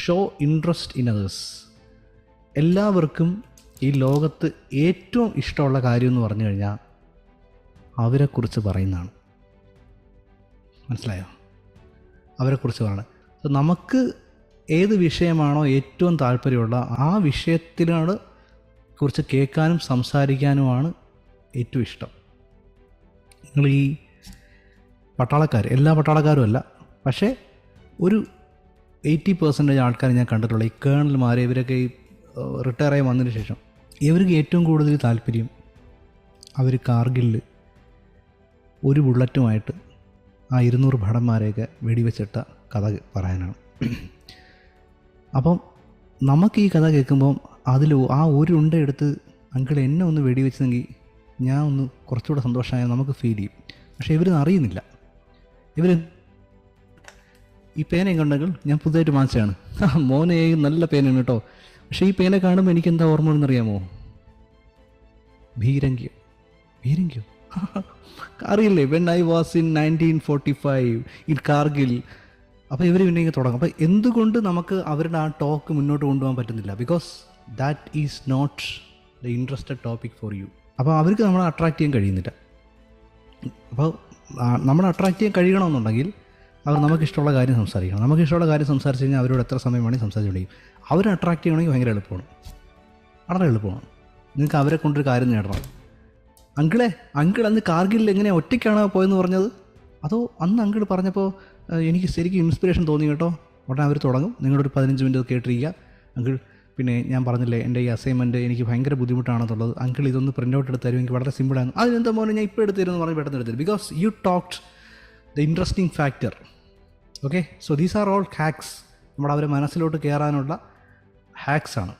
Show interest in others. എല്ലാവർക്കും ഈ ലോകത്ത് ഏറ്റവും ഇഷ്ടമുള്ള കാര്യം എന്ന് പറഞ്ഞു കഴിഞ്ഞാൽ അവരെക്കുറിച്ച് പറയുന്നതാണ്. മനസ്സിലായോ? അവരെക്കുറിച്ച് പറയണം. അപ്പോൾ നമുക്ക് ഏത് വിഷയമാണോ ഏറ്റവും താല്പര്യമുള്ള ആ വിഷയത്തിനോട് കുറിച്ച് കേൾക്കാനും സംസാരിക്കാനുമാണ് ഏറ്റവും ഇഷ്ടം. നിങ്ങൾ ഈ പട്ടാളക്കാർ, എല്ലാ പട്ടാളക്കാരും അല്ല, പക്ഷേ ഒരു 80% ആൾക്കാർ ഞാൻ കണ്ടിട്ടുള്ള ഈ കേണൽമാർ, ഇവരൊക്കെ ഈ റിട്ടയർ ആയി വന്നതിന് ശേഷം ഇവർക്ക് ഏറ്റവും കൂടുതൽ താല്പര്യം അവർ കാർഗിലിൽ ഒരു ബുള്ളറ്റുമായിട്ട് ആ 200 ഭടന്മാരെയൊക്കെ വെടിവെച്ചിട്ട കഥ പറയാനാണ്. അപ്പം നമുക്ക് ഈ കഥ കേൾക്കുമ്പം അതിൽ ആ ഒരു ഉണ്ട എടുത്ത് അങ്കിൾ എന്നെ ഒന്ന് വെടിവെച്ചെങ്കിൽ ഞാൻ ഒന്ന് കുറച്ചുകൂടെ സന്തോഷമായി നമുക്ക് ഫീൽ ചെയ്യും. പക്ഷേ ഇവരൊന്നും അറിയുന്നില്ല. ഇവർ ഈ പേനയും കണ്ടെങ്കിൽ ഞാൻ പുതുതായിട്ട് വാങ്ങിച്ചതാണ്, മോനെ നല്ല പേനയാണ് കേട്ടോ, പക്ഷേ ഈ പേന കാണുമ്പോൾ എനിക്ക് എന്താ ഓർമ്മ എന്നറിയാമോ? ഭീരങ്കിയോ അറിയില്ലേ? When I was in 1945 in Kargil. അപ്പോൾ ഇവർ പിന്നെ ഇങ്ങനെ തുടങ്ങും. അപ്പോൾ എന്തുകൊണ്ട് നമുക്ക് അവരുടെ ആ ടോക്ക് മുന്നോട്ട് കൊണ്ടുപോകാൻ പറ്റുന്നില്ല? Because that is not the interested topic for you. അപ്പോൾ അവർക്ക് നമ്മളെ അട്രാക്റ്റ് ചെയ്യാൻ കഴിയുന്നില്ല. അപ്പോൾ നമ്മളെ അട്രാക്റ്റ് ചെയ്യാൻ കഴിയണമെന്നുണ്ടെങ്കിൽ അവർ നമുക്കിഷ്ടമുള്ള കാര്യം സംസാരിക്കണം. നമുക്കിഷ്ടമുള്ള കാര്യം സംസാരിച്ച് കഴിഞ്ഞാൽ അവരോട് എത്ര സമയം വേണമെങ്കിൽ സംസാരിച്ച് കഴിയും. അവരെ അട്രാക്റ്റ് ചെയ്യണമെങ്കിൽ ഭയങ്കര എളുപ്പമാണ്, വളരെ എളുപ്പമാണ്. നിങ്ങൾക്ക് അവരെ കൊണ്ടൊരു കാര്യം നേടണം. അങ്കിൾ അന്ന് കാർഗിലിൽ എങ്ങനെയാണ് ഒറ്റയ്ക്കാണ് പോയെന്ന് പറഞ്ഞത്? അതോ അന്ന് അങ്കിൾ പറഞ്ഞപ്പോൾ എനിക്ക് ശരിക്കും ഇൻസ്പിറേഷൻ തോന്നി കേട്ടോ. ഉടനെ അവർ തുടങ്ങും, നിങ്ങളൊരു 15 മിനിറ്റ് കേട്ടിരിക്കുക. അങ്കിൾ, പിന്നെ ഞാൻ പറഞ്ഞില്ലേ എൻ്റെ ഈ അസൈൻമെൻറ്റ് എനിക്ക് ഭയങ്കര ബുദ്ധിമുട്ടാണെന്നുള്ളത്, അങ്കിൾ ഇതൊന്ന് പ്രിൻ്റ് ഔട്ട് എടുത്ത് തരും, എനിക്ക് വളരെ സിമ്പിളാണ്. അതിനെന്താ മോനെ ഞാൻ ഇപ്പോൾ എടുത്ത് തരുമെന്ന് പറഞ്ഞ് പെട്ടെന്ന് എടുത്തരും. Because you talked the interesting factor. Okay, so these are all hacks. നമ്മുടെ അവരെ മനസ്സിലോട്ട് കയറാനുള്ള ഹാക്സാണ്.